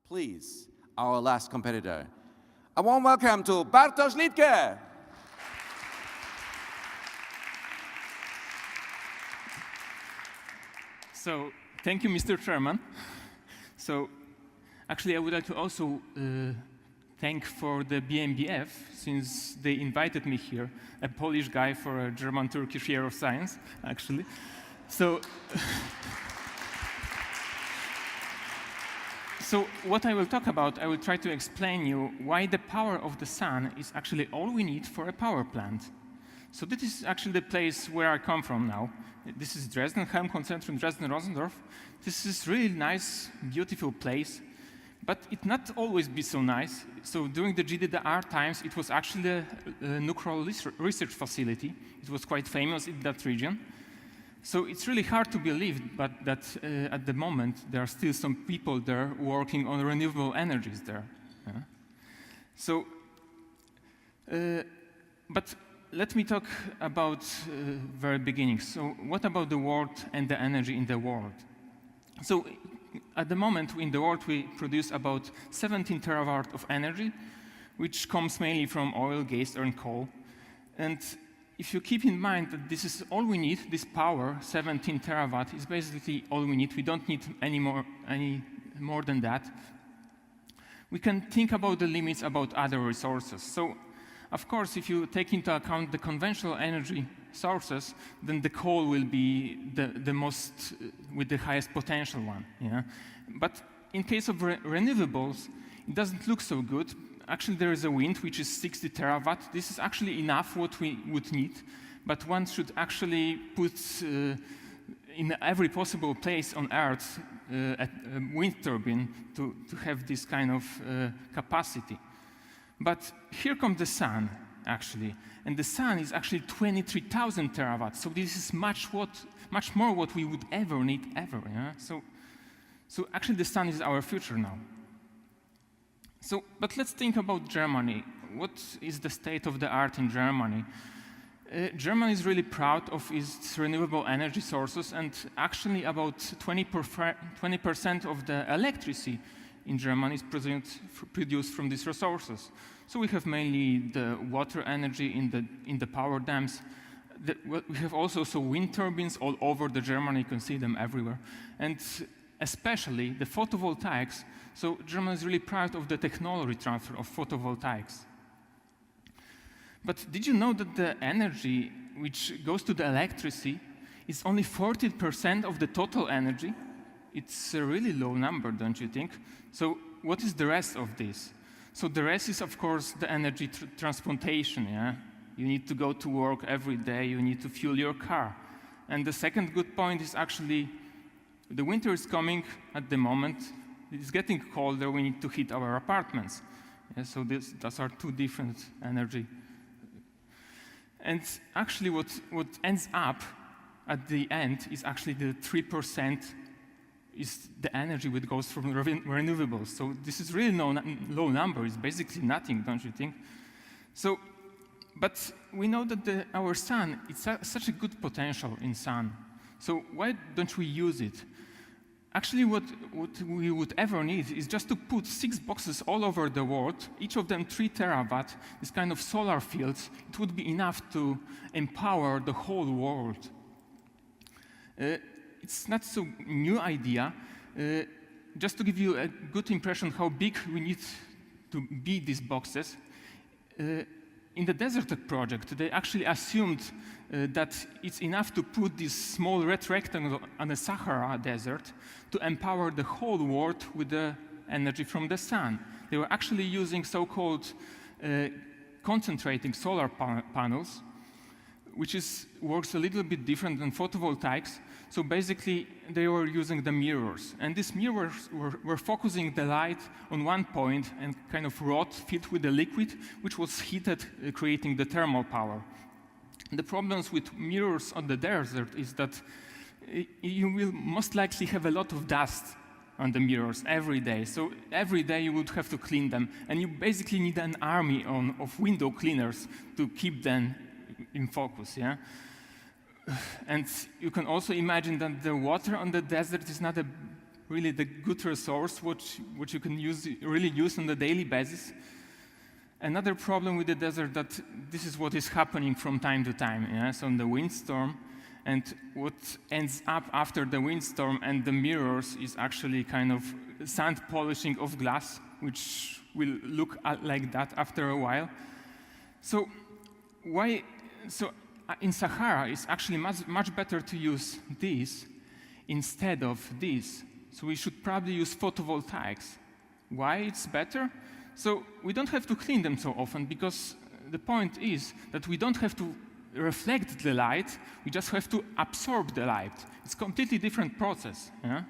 Please, our last competitor. A warm welcome to Bartosz Liedke. So, thank you, Mr. Chairman. So, actually, I would like to also thank for the BMBF, since they invited me here, a Polish guy for a German-Turkish year of science, actually. So, so what I will talk about, I will try to explain you why the power of the sun is actually all we need for a power plant. So this is actually the place where I come from now. This is Dresden, Helmholtz-Zentrum, Dreseden-Rossendorf. This is really nice, beautiful place, but it not always be so nice. So during the GDR times, it was actually a nuclear research facility. It was quite famous in that region. So it's really hard to believe, but that at the moment there are still some people there working on renewable energies there. So, but let me talk about very beginning. So what about the world and the energy in the world? So at the moment in the world we produce about 17 terawatt of energy, which comes mainly from oil, gas, and coal. And if you keep in mind that this is all we need, this power, 17 terawatt, is basically all we need. We don't need any more than that. We can think about the limits about other resources. So, of course, if you take into account the conventional energy sources, then the coal will be the most, with the highest potential one. Yeah? But in case of renewables, it doesn't look so good. Actually, there is a wind, which is 60 terawatt. This is actually enough what we would need, but one should actually put in every possible place on Earth a wind turbine to have this kind of capacity. But here comes the sun, actually, and the sun is actually 23,000 terawatts. So this is much more what we would ever need, ever. Yeah? So actually, the sun is our future now. So, but let's think about Germany. What is the state of the art in Germany? Germany is really proud of its renewable energy sources, and actually about 20% of the electricity in Germany is produced from these resources. So we have mainly the water energy in the power dams. We have also wind turbines all over Germany. You can see them everywhere. And especially the photovoltaics. So Germany is really proud of the technology transfer of photovoltaics. But did you know that the energy which goes to the electricity is only 40% of the total energy? It's a really low number, don't you think? So what is the rest of this? So the rest is, of course, the energy transportation. Yeah? You need to go to work every day. You need to fuel your car. And the second good point is actually the winter is coming at the moment. It's getting colder. We need to heat our apartments. Yeah, so those are two different energy. And actually what ends up at the end is actually the 3% is the energy which goes from renewables. So this is really low number. It's basically nothing, don't you think? So, but we know that our sun, it's such a good potential in sun. So why don't we use it? Actually, what we would ever need is just to put 6 boxes all over the world, each of them 3 terawatt, this kind of solar fields. It would be enough to empower the whole world. It's not so new idea. Just to give you a good impression how big we need to be these boxes, in the Desert project, they actually assumed that it's enough to put this small red rectangle on the Sahara desert to empower the whole world with the energy from the sun. They were actually using so-called concentrating solar panels, which works a little bit different than photovoltaics. So basically, they were using the mirrors. And these mirrors were focusing the light on one point and kind of rod filled with the liquid, which was heated, creating the thermal power. The problems with mirrors on the desert is that you will most likely have a lot of dust on the mirrors every day. So every day you would have to clean them. And you basically need an army of window cleaners to keep them in focus. Yeah? And you can also imagine that the water on the desert is not a really the good resource which you can really use on a daily basis. Another problem with the desert that this is what is happening from time to time. Yeah? So in the windstorm, and what ends up after the windstorm and the mirrors is actually kind of sand polishing of glass, which will look like that after a while. So in Sahara, it's actually much better to use this instead of this. So we should probably use photovoltaics. Why it's better? So we don't have to clean them so often, because the point is that we don't have to reflect the light, we just have to absorb the light. It's a completely different process. Yeah?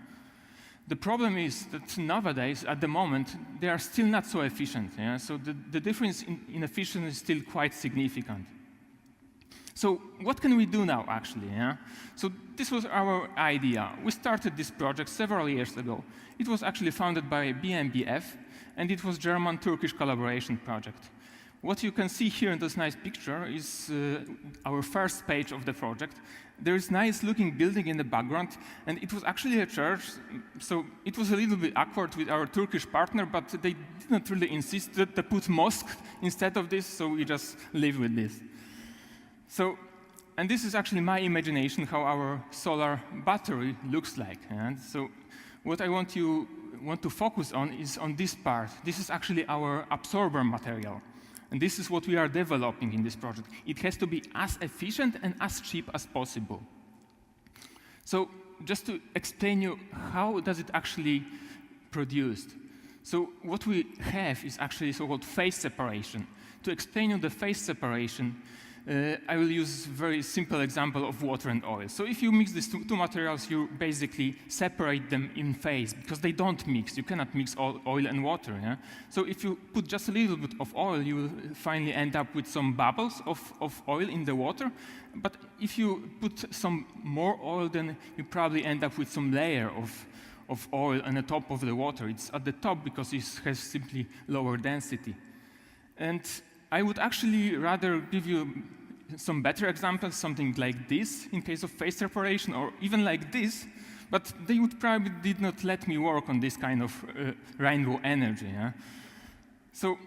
The problem is that nowadays, at the moment, they are still not so efficient. Yeah? So the difference in efficiency is still quite significant. So what can we do now, actually? Yeah? So this was our idea. We started this project several years ago. It was actually founded by BMBF, and it was German-Turkish collaboration project. What you can see here in this nice picture is our first page of the project. There is nice-looking building in the background, and it was actually a church, so it was a little bit awkward with our Turkish partner, but they did not really insist that they put mosque instead of this, so we just live with this. So, and this is actually my imagination how our solar battery looks like. And so what I want to focus on is on this part. This is actually our absorber material. And this is what we are developing in this project. It has to be as efficient and as cheap as possible. So just to explain you, how does it actually produced? So what we have is actually so-called phase separation. To explain you the phase separation, I will use a very simple example of water and oil. So if you mix these two materials, you basically separate them in phase, because they don't mix. You cannot mix oil and water. Yeah? So if you put just a little bit of oil, you will finally end up with some bubbles of oil in the water. But if you put some more oil, then you probably end up with some layer of oil on the top of the water. It's at the top because it has simply lower density. And I would actually rather give you some better examples, something like this in case of phase separation, or even like this, but they would probably did not let me work on this kind of rainbow energy. Yeah? So,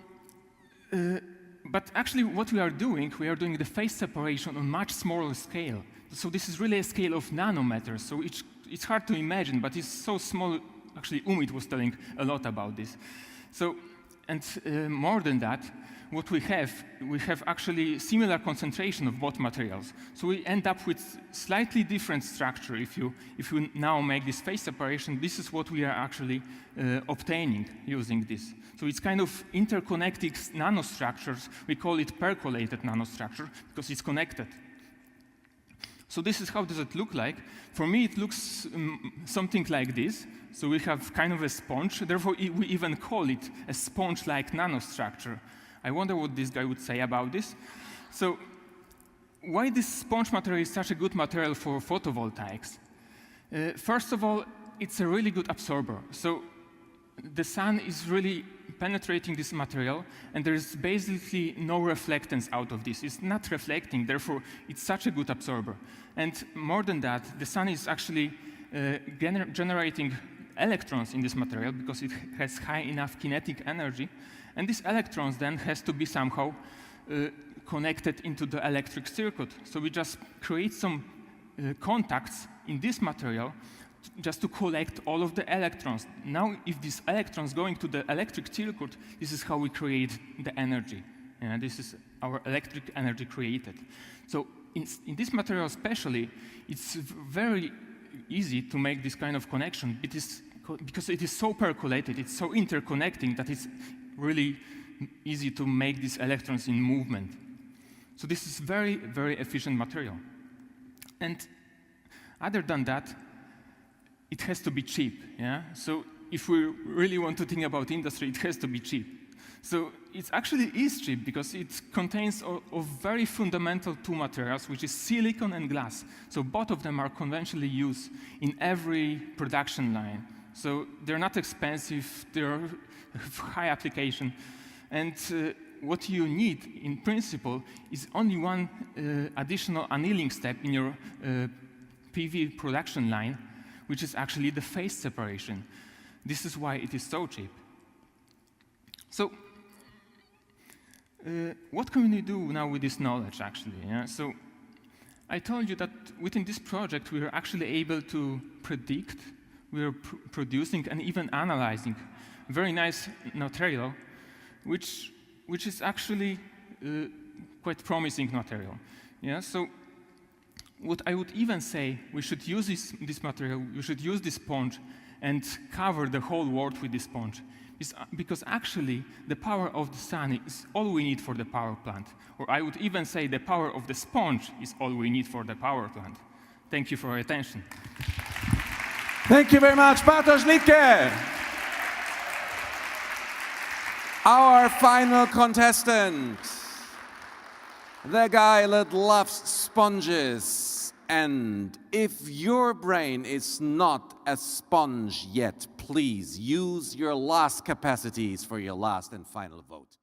but actually what we are doing the phase separation on much smaller scale. So this is really a scale of nanometers, so it's hard to imagine, but it's so small. Actually, Umit was telling a lot about this. So, and more than that, what we have actually similar concentration of both materials. So we end up with slightly different structure. If you now make this phase separation, this is what we are actually obtaining using this. So it's kind of interconnected nanostructures. We call it percolated nanostructure because it's connected. So this is how does it look like. For me, it looks something like this. So we have kind of a sponge. Therefore, we even call it a sponge-like nanostructure. I wonder what this guy would say about this. So why this sponge material is such a good material for photovoltaics? First of all, it's a really good absorber. So the sun is really penetrating this material, and there is basically no reflectance out of this. It's not reflecting, therefore it's such a good absorber. And more than that, the sun is actually generating electrons in this material because it has high enough kinetic energy. And these electrons then has to be somehow connected into the electric circuit. So we just create some contacts in this material just to collect all of the electrons. Now, if these electrons going to the electric circuit, this is how we create the energy. This is our electric energy created. So in this material especially, it's very easy to make this kind of connection. It is because it is so percolated, it's so interconnecting that it's really easy to make these electrons in movement. So this is very, very efficient material. And other than that, it has to be cheap. Yeah? So if we really want to think about industry, it has to be cheap. So it actually is cheap because it contains of very fundamental two materials, which is silicon and glass. So both of them are conventionally used in every production line. So they're not expensive, they're high application. And what you need, in principle, is only one additional annealing step in your PV production line, which is actually the phase separation. This is why it is so cheap. So, what can we do now with this knowledge, actually? Yeah? So, I told you that within this project, we are actually able to predict, we are producing and even analyzing very nice material, which is actually quite promising material. Yeah? So, what I would even say, we should use this material, we should use this sponge and cover the whole world with this sponge. Because actually, the power of the sun is all we need for the power plant. Or I would even say the power of the sponge is all we need for the power plant. Thank you for your attention. Thank you very much, Bartosz Liedke. Our final contestant, the guy that loves sponges. And if your brain is not a sponge yet, please use your last capacities for your last and final vote.